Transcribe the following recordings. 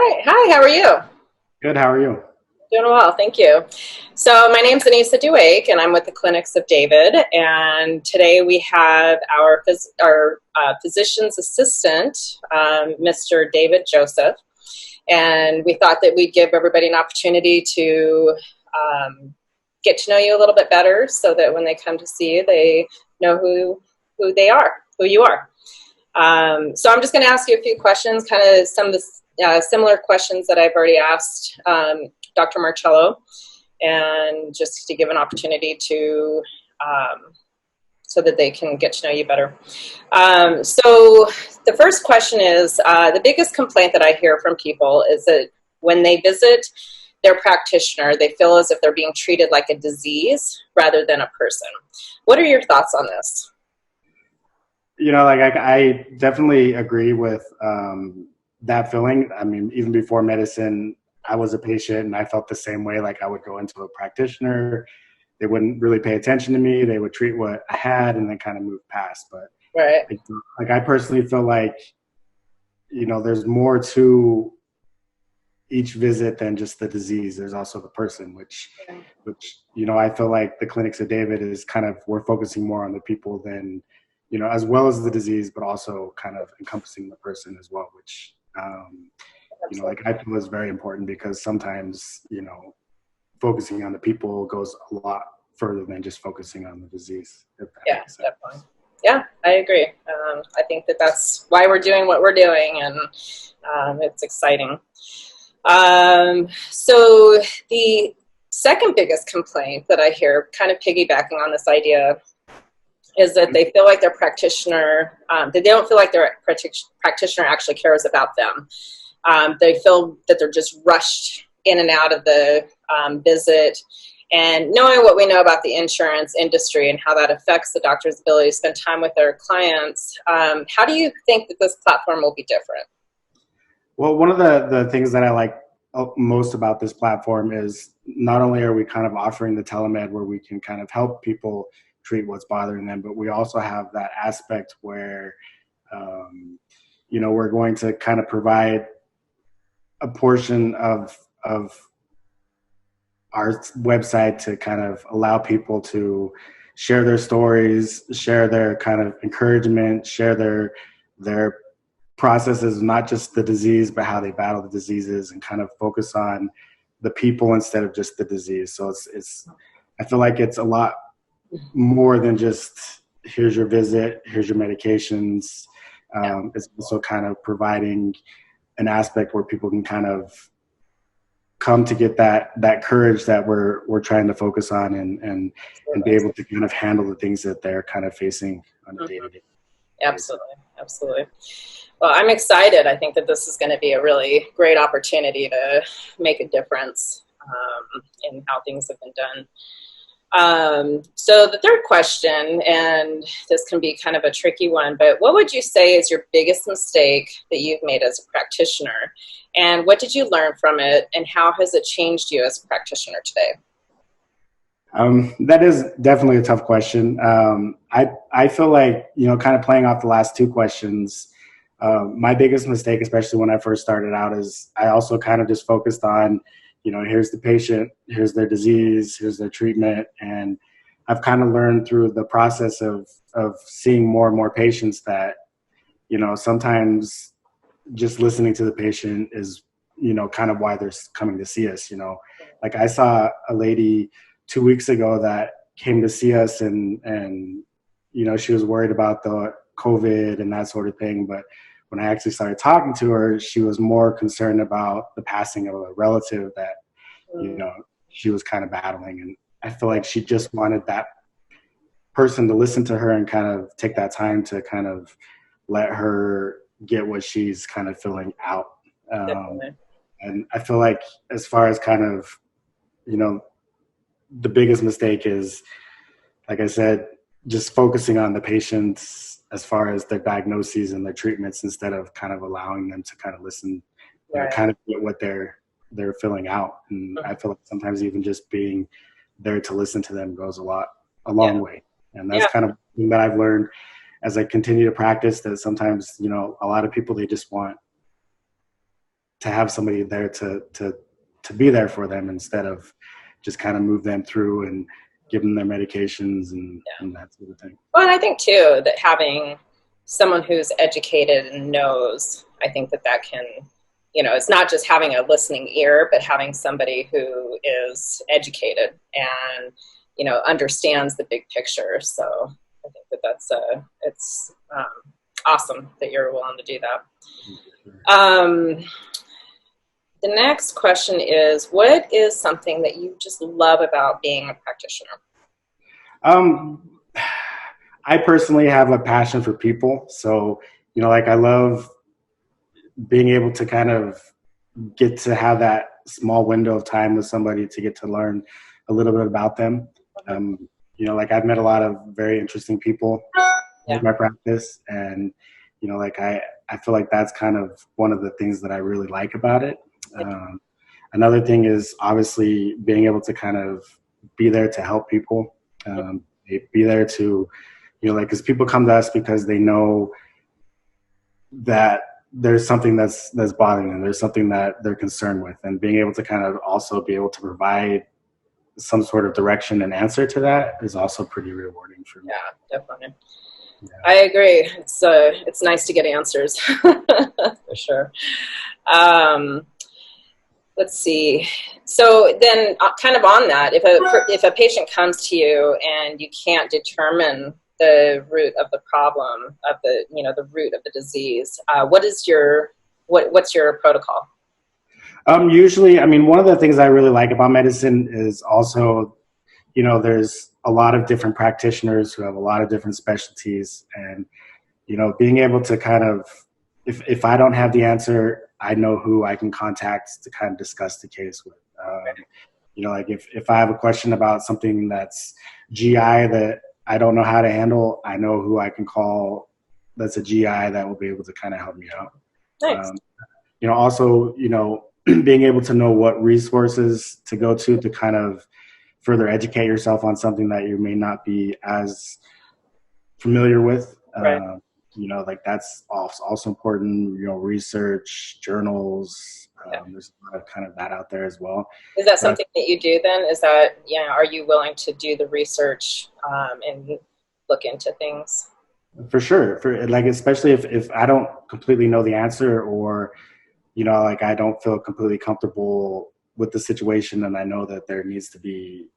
right. Hi, how are you? Good. How are you? Doing well, thank you. So my name's Anissa Duake, and I'm with the Clinics of David. And today we have our physician's assistant, Mr. David Joseph. And we thought that we'd give everybody an opportunity to get to know you a little bit better, so that when they come to see you, they know who they are, who you are. So I'm just going to ask you a few questions, kind of some of the similar questions that I've already asked Dr. Marcello, and just to give an opportunity to so that they can get to know you better. So the first question is, the biggest complaint that I hear from people is that when they visit their practitioner, they feel as if they're being treated like a disease rather than a person. What are your thoughts on this? I definitely agree with that feeling. I mean, even before medicine, I was a patient and I felt the same way. Like I would go into a practitioner, they wouldn't really pay attention to me. They would treat what I had and then kind of move past. But Right. I personally feel like, there's more to each visit than just the disease. There's also the person, which I feel like the Clinics of David is kind of, we're focusing more on the people than, as well as the disease, but also kind of encompassing the person as well, which, I feel is very important because sometimes, focusing on the people goes a lot further than just focusing on the disease. Yeah, definitely. Yeah, I agree. I think that that's why we're doing what we're doing, and it's exciting. So the second biggest complaint that I hear, kind of piggybacking on this idea, is that they feel like their practitioner, that they don't feel like their practitioner actually cares about them. They feel that they're just rushed in and out of the visit. And knowing what we know about the insurance industry and how that affects the doctor's ability to spend time with their clients, how do you think that this platform will be different? Well, one of the things that I like most about this platform is not only are we kind of offering the telemed where we can kind of help people treat what's bothering them, but we also have that aspect where, we're going to kind of provide a portion of our website to kind of allow people to share their stories, share their kind of encouragement, share their processes, not just the disease, but how they battle the diseases, and kind of focus on the people instead of just the disease. So I feel like it's a lot more than just here's your visit, here's your medications. It's also kind of providing an aspect where people can kind of come to get that courage that we're trying to focus on and be able to kind of handle the things that they're kind of facing on a day-to-day. Absolutely. Well, I'm excited. I think that this is going to be a really great opportunity to make a difference in how things have been done. So the third question, and this can be kind of a tricky one, but what would you say is your biggest mistake that you've made as a practitioner? And what did you learn from it? And how has it changed you as a practitioner today? That is definitely a tough question. I feel like, kind of playing off the last two questions, my biggest mistake, especially when I first started out, is I also kind of just focused on, here's the patient, here's their disease, here's their treatment. And I've kind of learned through the process of seeing more and more patients that, sometimes just listening to the patient is, kind of why they're coming to see us. Like I saw a lady 2 weeks ago that came to see us and she was worried about the COVID and that sort of thing. But when I actually started talking to her, she was more concerned about the passing of a relative that, she was kind of battling. And I feel like she just wanted that person to listen to her and kind of take that time to kind of let her get what she's kind of feeling out. And I feel like as far as kind of, the biggest mistake is, like I said, just focusing on the patients as far as their diagnoses and their treatments instead of kind of allowing them to kind of listen, kind of get what they're filling out. And I feel like sometimes even just being there to listen to them goes a long way. And that's kind of something that I've learned as I continue to practice, that sometimes, a lot of people, they just want to have somebody there to be there for them instead of just kind of move them through and give them their medications and that sort of thing. Well, and I think too that having someone who's educated and knows, I think that can, it's not just having a listening ear, but having somebody who is educated and, understands the big picture. So I think it's awesome that you're willing to do that. The next question is, what is something that you just love about being a practitioner? I personally have a passion for people. So, I love being able to kind of get to have that small window of time with somebody to get to learn a little bit about them. I've met a lot of very interesting people in my practice, and, I feel like that's kind of one of the things that I really like about it. Another thing is obviously being able to kind of be there to help people, be there to, because people come to us because they know that there's something that's bothering them. There's something that they're concerned with, and being able to kind of also be able to provide some sort of direction and answer to that is also pretty rewarding for me. Yeah, definitely. Yeah. I agree. It's nice to get answers for sure. Let's see. So then kind of on that, if a patient comes to you and you can't determine the root of the problem, of the root of the disease, what's your protocol? Usually, one of the things I really like about medicine is also, there's a lot of different practitioners who have a lot of different specialties, and, being able to kind of, if I don't have the answer, I know who I can contact to kind of discuss the case with. If I have a question about something that's GI that I don't know how to handle, I know who I can call that's a GI that will be able to kind of help me out. Nice. Also, being able to know what resources to go to kind of further educate yourself on something that you may not be as familiar with. Right. That's also important, research, journals. There's a lot of kind of that out there as well. Is that something that you do then? Is that, are you willing to do the research and look into things? For sure. Especially if I don't completely know the answer, or, I don't feel completely comfortable with the situation and I know that there needs to be,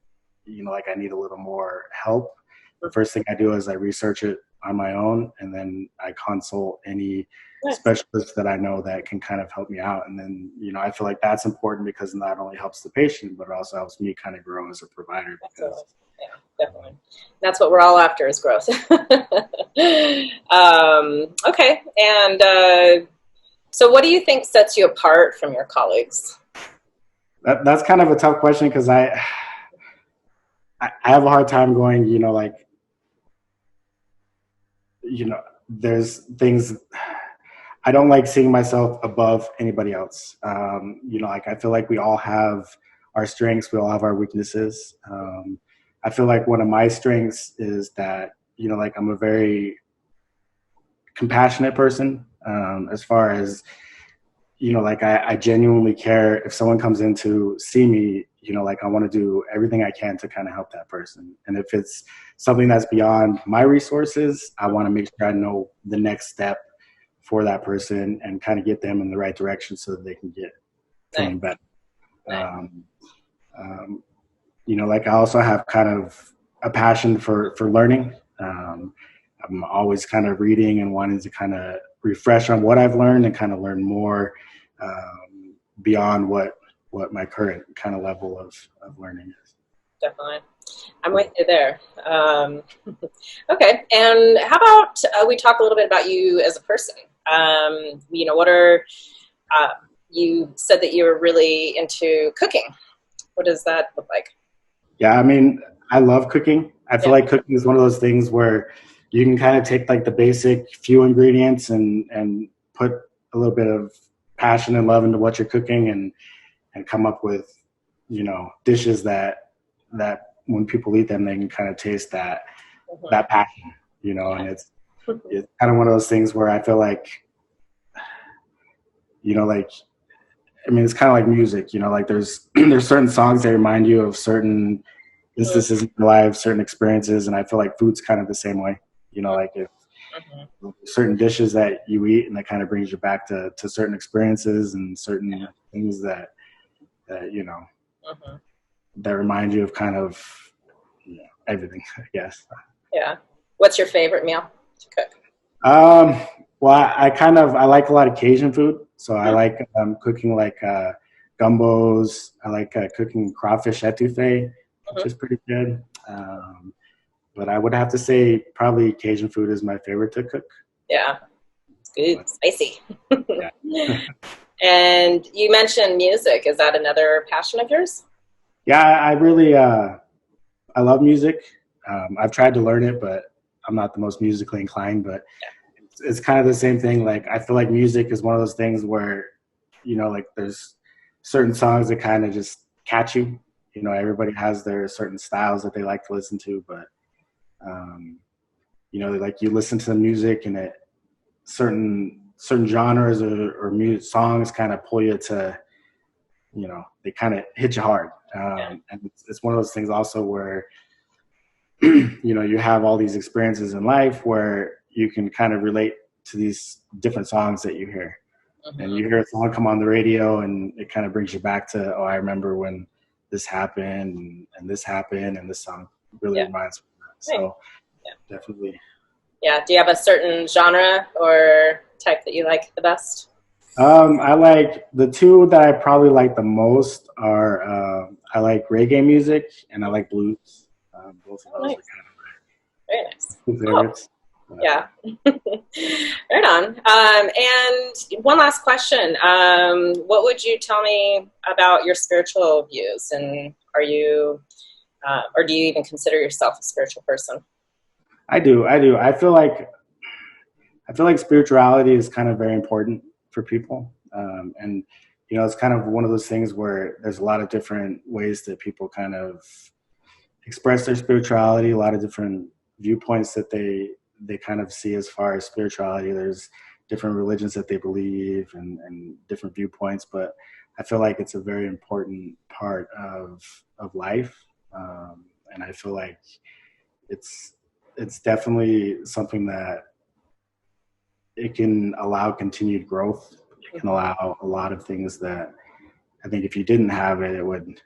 I need a little more help. The first thing I do is I research it on my own, and then I consult any specialist that I know that can kind of help me out. And then, I feel like that's important because it not only helps the patient, but it also helps me kind of grow as a provider. Because, yeah, definitely. That's what we're all after, is growth. Okay. And so what do you think sets you apart from your colleagues? That's kind of a tough question, because I have a hard time going, there's things, I don't like seeing myself above anybody else. I feel like we all have our strengths, we all have our weaknesses. I feel like one of my strengths is that, I'm a very compassionate person, as far as, I genuinely care. If someone comes in to see me, I want to do everything I can to kind of help that person. And if it's something that's beyond my resources, I want to make sure I know the next step for that person and kind of get them in the right direction so that they can get feeling better. I also have kind of a passion for learning. I'm always kind of reading and wanting to kind of refresh on what I've learned and kind of learn more beyond what my current kind of level of learning is. Definitely. I'm with you there. Okay. And how about we talk a little bit about you as a person? What are, you said that you were really into cooking. What does that look like? Yeah, I love cooking. I feel like cooking is one of those things where you can kind of take like the basic few ingredients and put a little bit of passion and love into what you're cooking and come up with, dishes that when people eat them, they can kind of taste that passion, and it's kind of one of those things where I feel like, I mean, it's kind of like music, like there's there's certain songs that remind you of certain instances in your life, certain experiences, and I feel like food's kind of the same way. Like if certain dishes that you eat and that kind of brings you back to certain experiences and certain things that that remind you of kind of everything, I guess. Yeah. What's your favorite meal to cook? Well, I like a lot of Cajun food, so I like cooking like gumbos. I like cooking crawfish etouffee, which is pretty good. But I would have to say probably Cajun food is my favorite to cook. Yeah, it's good, spicy. Yeah. And you mentioned music. Is that another passion of yours? Yeah, I really I love music. I've tried to learn it, but I'm not the most musically inclined. But it's kind of the same thing. Like I feel like music is one of those things where like there's certain songs that kind of just catch you. Everybody has their certain styles that they like to listen to, but like you listen to the music and certain genres or music songs kind of pull you to, they kind of hit you hard. And it's one of those things also where, you have all these experiences in life where you can kind of relate to these different songs that you hear. And you hear a song come on the radio and it kind of brings you back to, oh, I remember when this happened and this happened and this song really reminds me of that. So definitely. Yeah. Do you have a certain genre or type that you like the best? I like the two that I probably like the most are I like reggae music and I like blues. Both of those are kind of very nice. Favorites. Oh. Yeah. Right on. And one last question. What would you tell me about your spiritual views? And are you, or do you even consider yourself a spiritual person? I do. I feel like spirituality is kind of very important for people. And, it's kind of one of those things where there's a lot of different ways that people kind of express their spirituality, a lot of different viewpoints that they kind of see as far as spirituality. There's different religions that they believe and different viewpoints, but I feel like it's a very important part of life. And I feel like it's definitely something that it can allow continued growth. It can allow a lot of things that I think if you didn't have it, it would,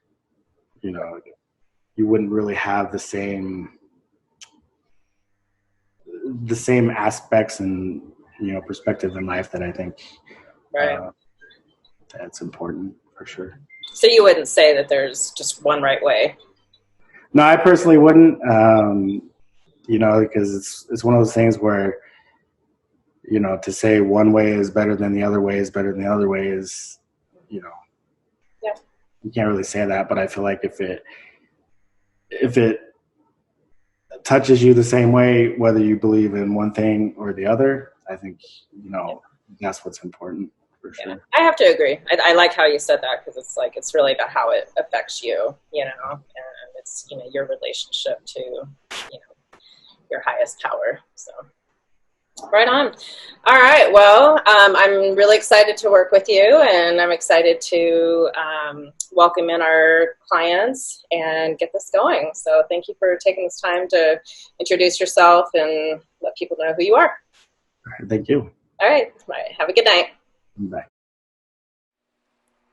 you wouldn't really have the same aspects and perspective in life that I think that's important for sure. So you wouldn't say that there's just one right way? No, I personally wouldn't. Because it's one of those things where to say one way is better than the other way is better than the other way is you can't really say that. But I feel like if it touches you the same way, whether you believe in one thing or the other, I think, that's what's important for sure. I have to agree. I like how you said that because it's really about how it affects you, and it's, your relationship to, your highest power. So right on. All right. Well, I'm really excited to work with you and I'm excited to welcome in our clients and get this going. So thank you for taking this time to introduce yourself and let people know who you are. All right, thank you. All right. Have a good night. Bye.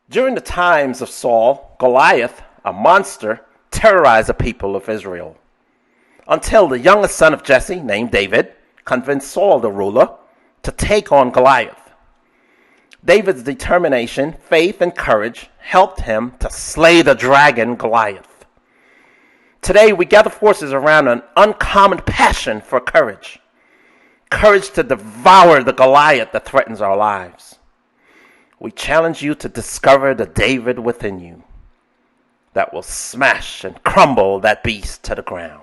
During the times of Saul, Goliath, a monster, terrorized the people of Israel, until the youngest son of Jesse, named David, convinced Saul, the ruler, to take on Goliath. David's determination, faith, and courage helped him to slay the dragon Goliath. Today, we gather forces around an uncommon passion for courage. Courage to devour the Goliath that threatens our lives. We challenge you to discover the David within you that will smash and crumble that beast to the ground.